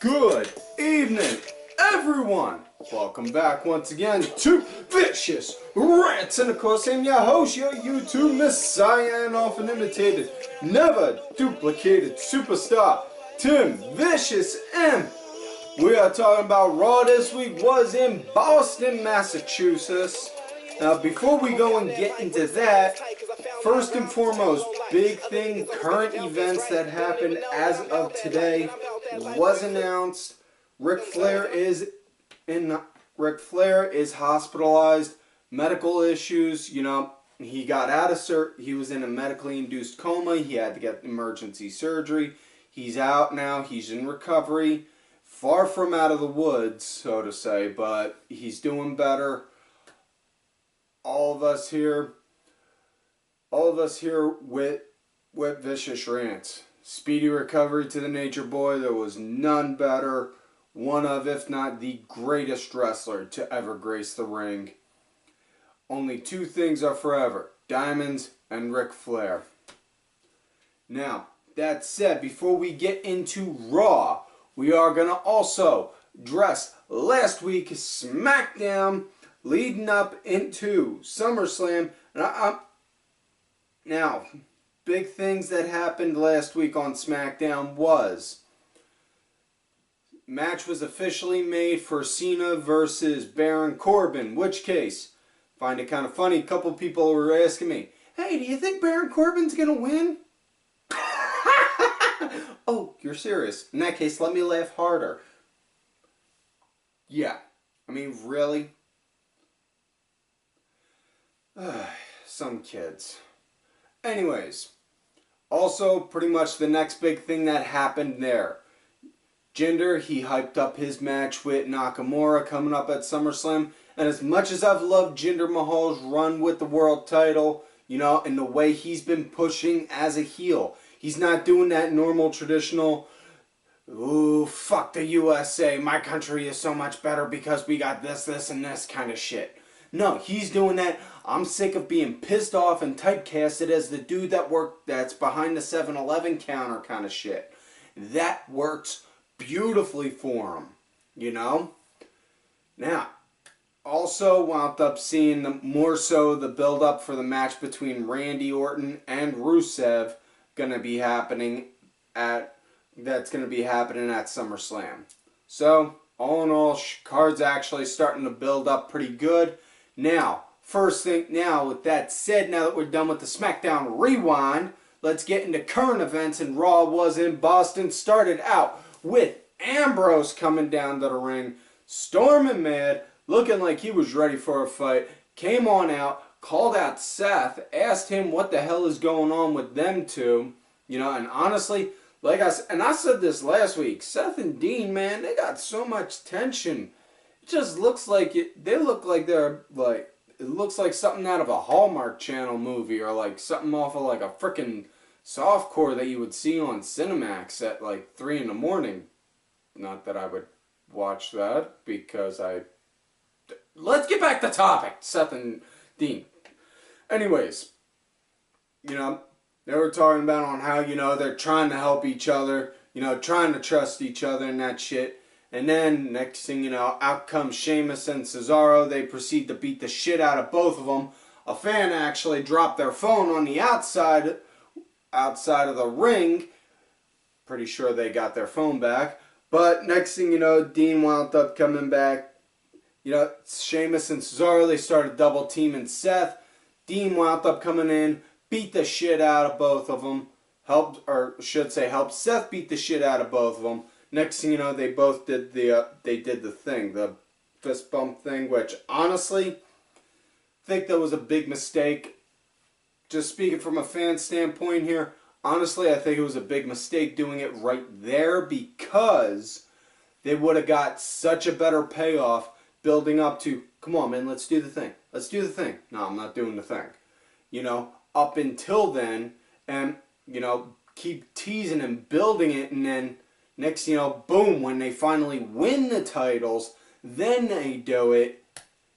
Good evening, everyone. Welcome back once again to Vicious Rants, and of course I'm your host, your YouTube messiah and often imitated, never duplicated superstar, Tim Vicious M. We are talking about Raw this week was in Boston, Massachusetts. Now before we go and get into that, first and foremost, big thing, current events that happened as of today was announced. Ric Flair is hospitalized, medical issues. You know, he got out of he was in a medically induced coma. He had to get emergency surgery. He's out now. He's in recovery, far from out of the woods, so to say, but he's doing better. All of us here with Vicious Rants. Speedy recovery to the Nature Boy. There was none better. One of, if not the greatest wrestler to ever grace the ring. Only two things are forever: diamonds and Ric Flair. Now, that said, before we get into Raw, we are going to also address last week's SmackDown leading up into SummerSlam. And now, big things that happened last week on SmackDown was match was officially made for Cena versus Baron Corbin. Which case, find it kind of funny. A couple people were asking me, "Hey, do you think Baron Corbin's gonna win?" Oh, you're serious? In that case, let me laugh harder. Yeah, I mean, really? Some kids. Anyways, also pretty much the next big thing that happened there. Jinder, he hyped up his match with Nakamura coming up at SummerSlam. And as much as I've loved Jinder Mahal's run with the world title, you know, and the way he's been pushing as a heel, he's not doing that normal traditional, ooh, fuck the USA, my country is so much better because we got this, this, and this kind of shit. No, he's doing that, I'm sick of being pissed off and typecasted as the dude that's behind the 7-Eleven counter kind of shit. That works beautifully for him, you know? Now, also wound up seeing more so the build-up for the match between Randy Orton and Rusev gonna be happening at SummerSlam. So, all in all, card's actually starting to build up pretty good. Now, first thing, now with that said, now that we're done with the SmackDown Rewind, let's get into current events. And Raw was in Boston. Started out with Ambrose coming down to the ring, storming mad, looking like he was ready for a fight. Came on out, called out Seth, asked him what the hell is going on with them two. You know, and honestly, like I said this last week, Seth and Dean, man, they got so much tension. It just looks like they look like they're like, it looks like something out of a Hallmark Channel movie, or like something off of like a frickin' softcore that you would see on Cinemax at like 3 in the morning. Not that I would watch that, because let's get back to topic, Seth and Dean. Anyways, you know, they were talking about on how, you know, they're trying to help each other, you know, trying to trust each other and that shit. And then, next thing you know, out comes Sheamus and Cesaro. They proceed to beat the shit out of both of them. A fan actually dropped their phone on the outside of the ring. Pretty sure they got their phone back. But next thing you know, Dean wound up coming back. You know, Sheamus and Cesaro, they started double teaming Seth. Dean wound up coming in, beat the shit out of both of them. Helped Seth beat the shit out of both of them. Next thing you know, they both did the fist bump thing, which honestly, I think that was a big mistake. Just speaking from a fan standpoint here, honestly, I think it was a big mistake doing it right there, because they would have got such a better payoff building up to, come on man, let's do the thing. Let's do the thing. No, I'm not doing the thing. You know, up until then, and, you know, keep teasing and building it, and then next, you know, boom, when they finally win the titles, then they do it.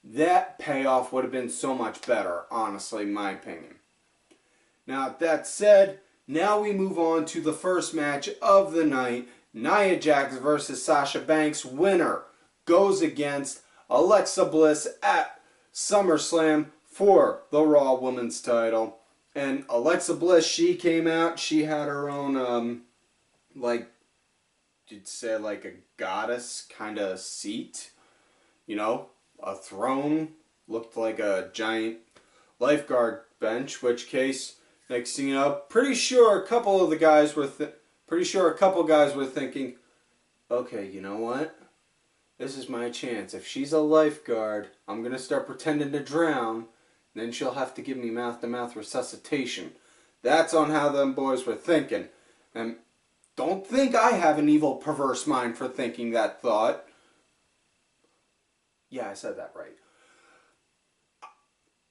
That payoff would have been so much better, honestly, in my opinion. Now, that said, now we move on to the first match of the night. Nia Jax versus Sasha Banks. Winner goes against Alexa Bliss at SummerSlam for the Raw Women's title. And Alexa Bliss, she came out, she had her own, like, you'd say like a goddess kind of seat, you know, a throne, looked like a giant lifeguard bench, which case, next thing you know, pretty sure a couple guys were thinking, okay, you know what? This is my chance. If she's a lifeguard, I'm going to start pretending to drown. Then she'll have to give me mouth-to-mouth resuscitation. That's on how them boys were thinking. And don't think I have an evil, perverse mind for thinking that thought. Yeah, I said that right.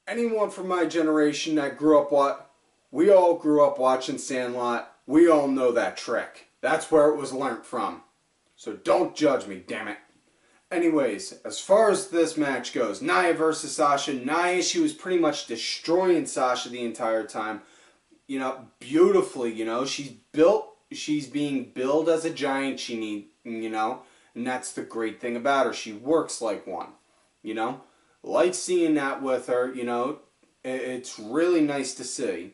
Anyone from my generation that grew up, we all grew up watching Sandlot. We all know that trick. That's where it was learnt from. So don't judge me, damn it. Anyways, as far as this match goes, Nia versus Sasha. Nia, she was pretty much destroying Sasha the entire time. You know, beautifully, you know. She's being billed as a giant, you know. And that's the great thing about her. She works like one, you know. Like seeing that with her, you know. It's really nice to see.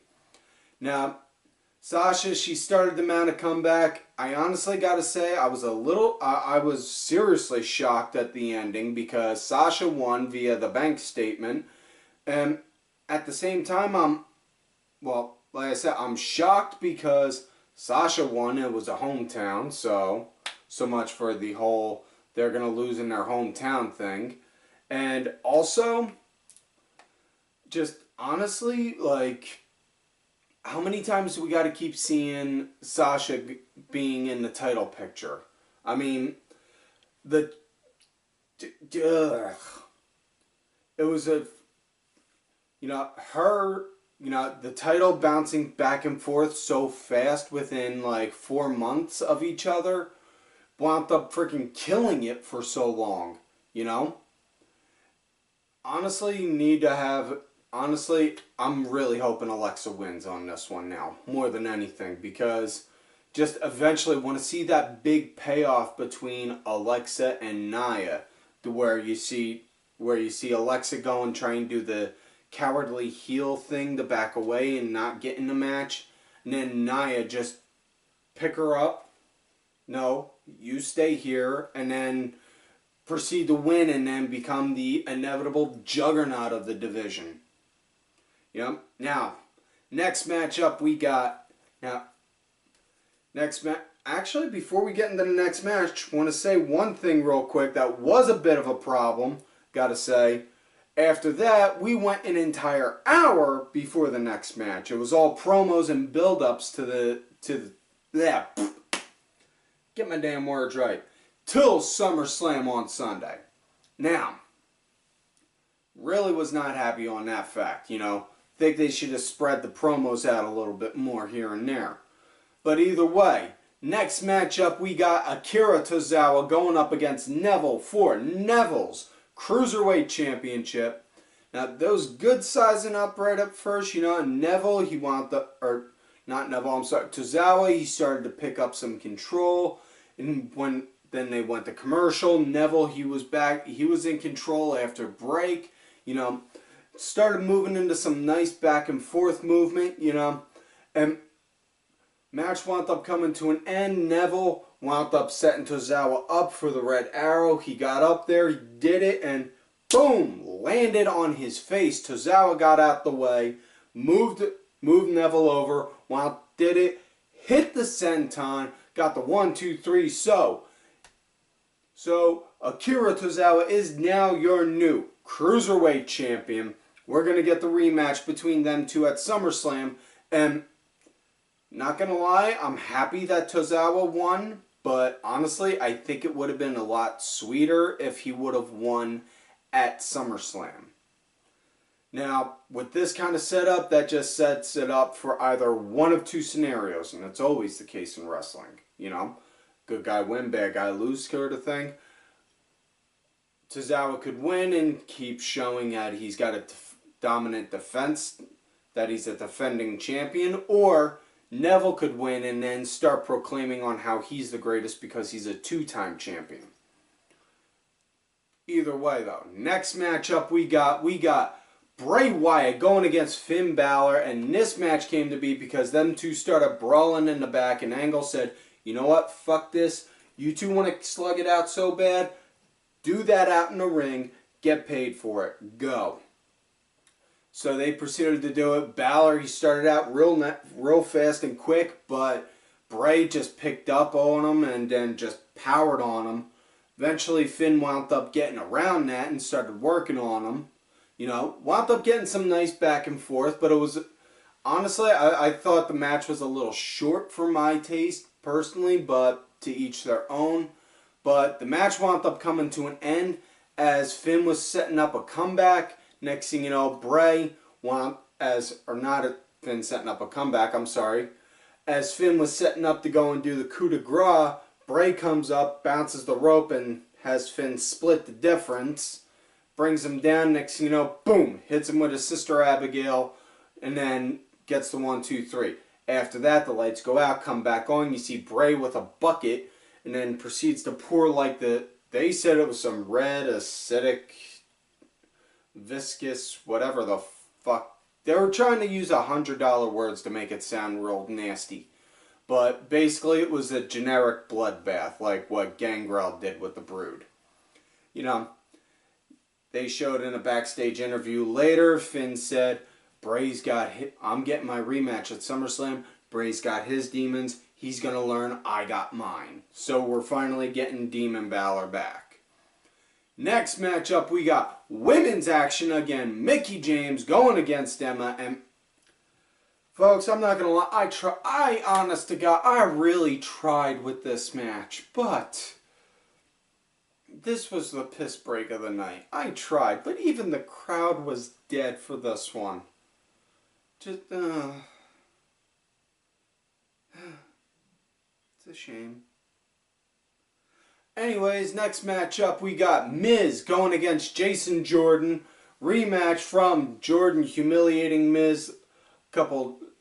Now, Sasha, she started to mount a comeback. I honestly got to say, I was seriously shocked at the ending because Sasha won via the bank statement. And at the same time, like I said, I'm shocked because Sasha won. It was a hometown, so much for the whole they're going to lose in their hometown thing. And also, just honestly, like, how many times do we got to keep seeing Sasha being in the title picture? I mean, it was you know, her, you know, the title bouncing back and forth so fast within like 4 months of each other, wound up freaking killing it for so long, you know? Honestly, you need to have... Honestly, I'm really hoping Alexa wins on this one now, more than anything, because just eventually want to see that big payoff between Alexa and Nia, to where you see Alexa go and try and do the cowardly heel thing to back away and not get in the match, and then Nia just pick her up. No, you stay here, and then proceed to win and then become the inevitable juggernaut of the division. Yep. Now, next matchup we got. Actually, before we get into the next match, I want to say one thing real quick that was a bit of a problem. Gotta say, after that, we went an entire hour before the next match. It was all promos and build-ups to that. Get my damn words right. Till SummerSlam on Sunday. Now, really was not happy on that fact, you know. Think they should have spread the promos out a little bit more here and there. But either way, next matchup we got Akira Tozawa going up against Neville for Neville's Cruiserweight Championship. Now, those good sizing up right up first, you know, Neville, Tozawa, he started to pick up some control. And then they went to commercial. Neville, he was back, he was in control after break, you know. Started moving into some nice back and forth movement, you know, and match wound up coming to an end. Neville wound up setting Tozawa up for the Red Arrow. He got up there, he did it, and boom, landed on his face. Tozawa got out the way, moved Neville over, did it, hit the senton, got the 1, 2, 3. So Akira Tozawa is now your new Cruiserweight Champion. We're going to get the rematch between them two at SummerSlam. And not going to lie, I'm happy that Tozawa won. But honestly, I think it would have been a lot sweeter if he would have won at SummerSlam. Now, with this kind of setup, that just sets it up for either one of two scenarios. And that's always the case in wrestling. You know, good guy win, bad guy lose sort of thing. Tozawa could win and keep showing that he's got a dominant defense, that he's a defending champion, or Neville could win and then start proclaiming on how he's the greatest because he's a 2-time champion. Either way, though, next matchup we got Bray Wyatt going against Finn Balor, and this match came to be because them two started brawling in the back, and Angle said, you know what, fuck this, you two want to slug it out so bad, do that out in the ring, get paid for it, go. So they proceeded to do it. Balor, he started out real fast and quick, but Bray just picked up on him and then just powered on him. Eventually, Finn wound up getting around that and started working on him. You know, wound up getting some nice back and forth, but it was, honestly, I thought the match was a little short for my taste, personally, but to each their own. But the match wound up coming to an end as Finn was setting up a comeback. Next thing you know, Bray Finn setting up a comeback, I'm sorry. As Finn was setting up to go and do the coup de grace, Bray comes up, bounces the rope, and has Finn split the difference. Brings him down, next thing you know, boom, hits him with his sister Abigail, and then gets the 1, 2, 3. After that, the lights go out, come back on, you see Bray with a bucket, and then proceeds to pour like they said it was some red, acidic, viscous, whatever the fuck. They were trying to use $100 words to make it sound real nasty. But basically it was a generic bloodbath, like what Gangrel did with the Brood. You know, they showed in a backstage interview later, Finn said, Bray's got I'm getting my rematch at SummerSlam. Bray's got his demons. He's going to learn. I got mine. So we're finally getting Demon Balor back. Next matchup, we got women's action again. Mickie James going against Emma. And folks, I'm not going to lie. I honest to God, I really tried with this match. But this was the piss break of the night. I tried, but even the crowd was dead for this one. Just, it's a shame. Anyways, next matchup we got Miz going against Jason Jordan. Rematch from Jordan humiliating Miz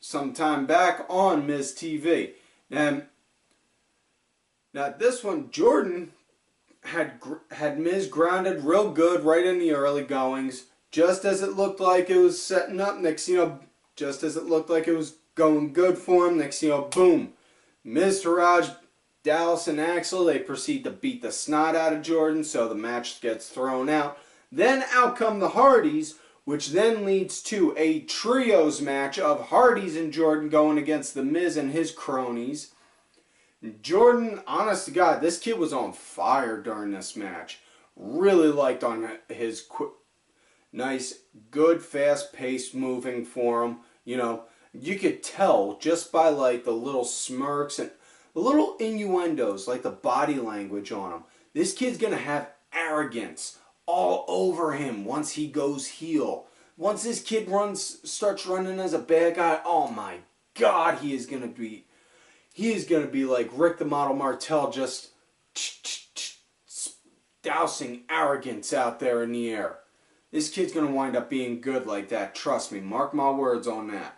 some time back on Miz TV. Now this one, Jordan had Miz grounded real good right in the early goings. Just as it looked like it was setting up, next you know, just as it looked like it was going good for him, next you know, boom. Miztourage, Dallas, and Axel, they proceed to beat the snot out of Jordan, so the match gets thrown out. Then out come the Hardys, which then leads to a trios match of Hardys and Jordan going against the Miz and his cronies. Jordan, honest to God, this kid was on fire during this match. Really liked on his nice, good, fast-paced moving for him. You know, you could tell just by like the little smirks and the little innuendos, like the body language on him. This kid's going to have arrogance all over him once he goes heel. Once this kid starts running as a bad guy, oh my God, he is going to be like Rick the Model Martel, just dousing arrogance out there in the air. This kid's going to wind up being good like that. Trust me. Mark my words on that.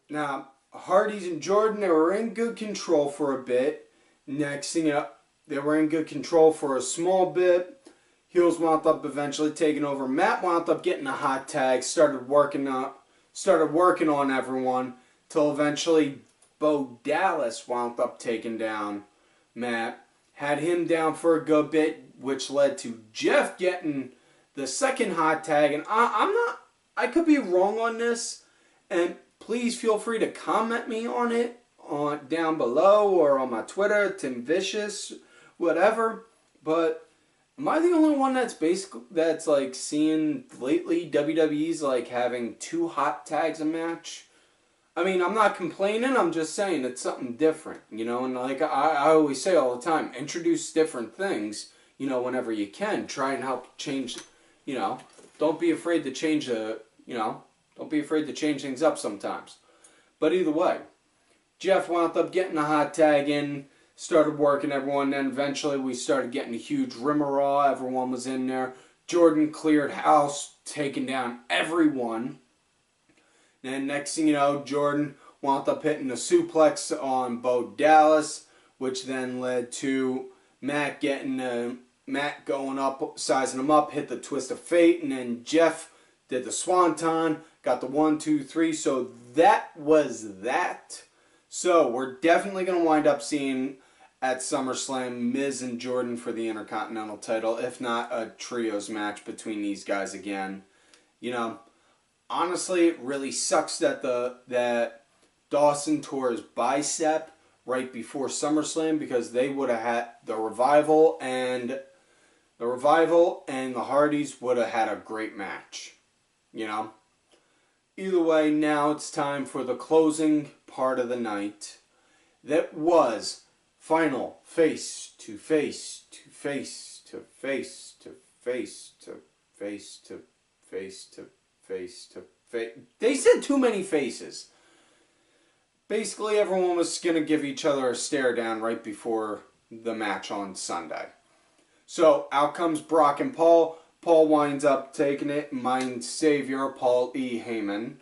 Now, Hardys and Jordan, they were in good control for a bit. Next thing up, they were in good control for a small bit. Heels wound up eventually taking over. Matt wound up getting a hot tag. Started working on everyone. Till eventually Bo Dallas wound up taking down Matt. Had him down for a good bit, which led to Jeff getting the second hot tag. And I could be wrong on this. And please feel free to comment me on it down below or on my Twitter, Tim Vicious, whatever. But am I the only one that's like seeing lately WWE's like having 2 hot tags a match? I mean, I'm not complaining, I'm just saying it's something different, you know, and like I always say all the time, introduce different things, you know, whenever you can. Try and help change, you know, don't be afraid to change don't be afraid to change things up sometimes. But either way, Jeff wound up getting a hot tag in, started working everyone, then eventually we started getting a huge Rimmer Raw, everyone was in there. Jordan cleared house, taking down everyone. then next thing you know, Jordan wound up hitting a suplex on Bo Dallas, which then led to Matt going up, sizing him up, hit the twist of fate, and then Jeff did the swanton, got the 1, 2, 3. So that was that. So we're definitely going to wind up seeing at SummerSlam Miz and Jordan for the Intercontinental title, if not a trios match between these guys again. You know, honestly, it really sucks that that Dawson tore his bicep right before SummerSlam, because they would have had the Revival and the Hardys would have had a great match. You know? Either way, now it's time for the closing part of the night. That was final face to face to face to face to face to face to face to face to face. They said too many faces. Basically, everyone was going to give each other a stare down right before the match on Sunday. So, out comes Brock and Paul. Paul winds up taking it. My savior, Paul E. Heyman,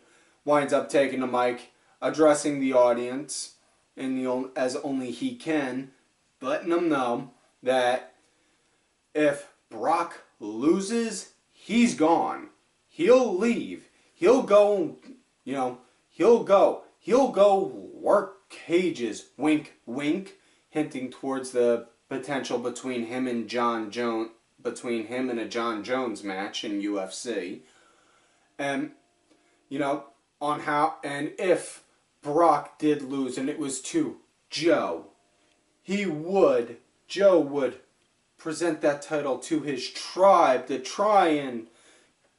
winds up taking the mic, addressing the audience as only he can, letting them know that if Brock loses, he's gone. He'll leave. He'll go, he'll go work cages, wink, wink, hinting towards the potential between him and a John Jones match in UFC. And, if Brock did lose and it was to Joe, Joe would present that title to his tribe to try and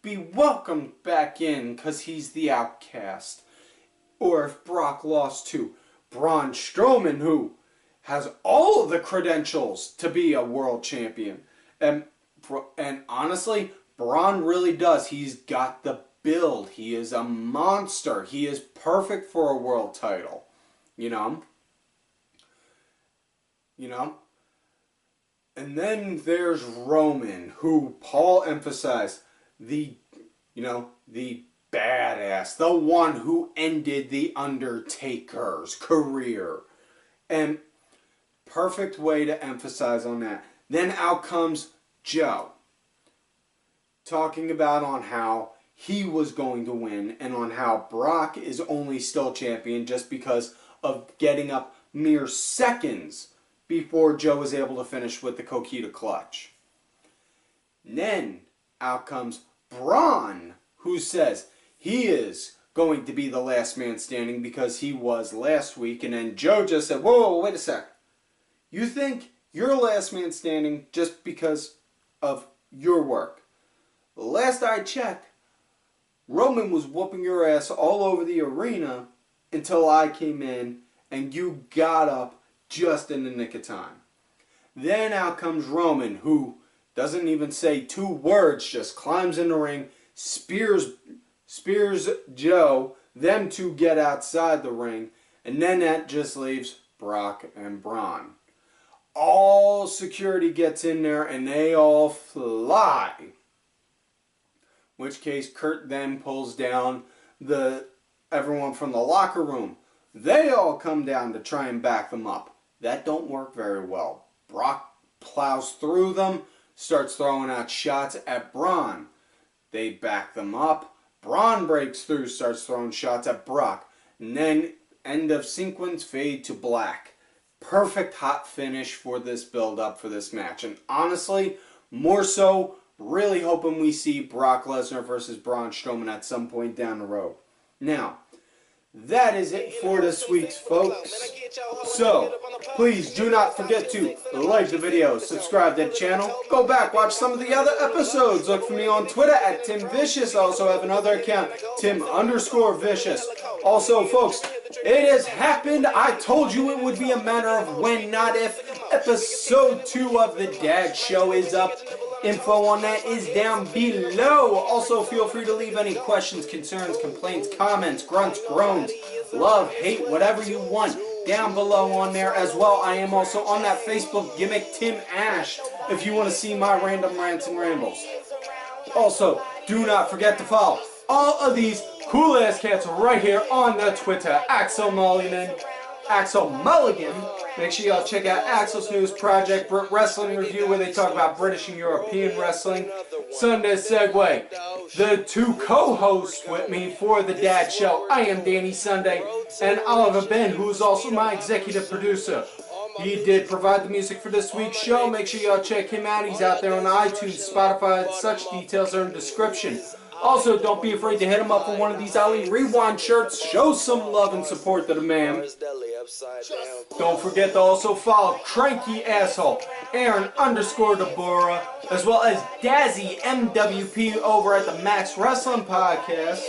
be welcomed back in because he's the outcast. Or if Brock lost to Braun Strowman, who has all of the credentials to be a world champion. And honestly, Braun really does. He's got the build. He is a monster. He is perfect for a world title. You know? And then there's Roman, who Paul emphasized, the badass, the one who ended The Undertaker's career. And perfect way to emphasize on that. Then out comes Joe, talking about on how he was going to win and on how Brock is only still champion just because of getting up mere seconds before Joe was able to finish with the Coquina clutch. And then out comes Braun, who says he is going to be the last man standing because he was last week. And then Joe just said, whoa, wait a sec. You think you're last man standing just because of your work? Last I checked, Roman was whooping your ass all over the arena until I came in and you got up just in the nick of time. Then out comes Roman, who doesn't even say 2 words, just climbs in the ring, spears Joe, them two get outside the ring, and then that just leaves Brock and Braun. All security gets in there and they all fly. In which case Kurt then pulls down everyone from the locker room. They all come down to try and back them up. That don't work very well. Brock plows through them, starts throwing out shots at Braun. They back them up. Braun breaks through, starts throwing shots at Brock. And then end of sequence, fade to black. Perfect hot finish for this build-up for this match. And honestly, more so, really hoping we see Brock Lesnar versus Braun Strowman at some point down the road. Now, that is it for this week's, folks. So, please do not forget to like the video, subscribe to the channel, go back, watch some of the other episodes. Look for me on Twitter at Tim Vicious. I also have another account, Tim_Vicious. Also, folks, it has happened. I told you it would be a matter of when, not if. Episode 2 of The Dad Show is up. Info on that is down below. Also, feel free to leave any questions, concerns, complaints, comments, grunts, groans, love, hate, whatever you want down below on there as well. I am also on that Facebook gimmick, Tim Ash, if you want to see my random rants and rambles. Also, do not forget to follow all of these cool ass cats right here on the Twitter. Axel Mulligan. Make sure y'all check out Axel's newest project, Wrestling Review, where they talk about British and European wrestling. Sunday Segue. The two co-hosts with me for the Dad Show. I am Danny Sunday, and Oliver Ben, who is also my executive producer. He did provide the music for this week's show. Make sure y'all check him out. He's out there on iTunes, Spotify, such details are in the description. Also, don't be afraid to hit him up for one of these Ali Rewind shirts. Show some love and support to the man. Don't forget to also follow Cranky Asshole, Aaron_Deborah, as well as Dazzy MWP over at the Max Wrestling Podcast.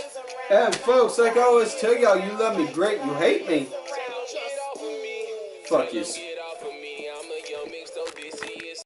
And folks, like I always tell y'all, you love me great, you hate me. Fuck you.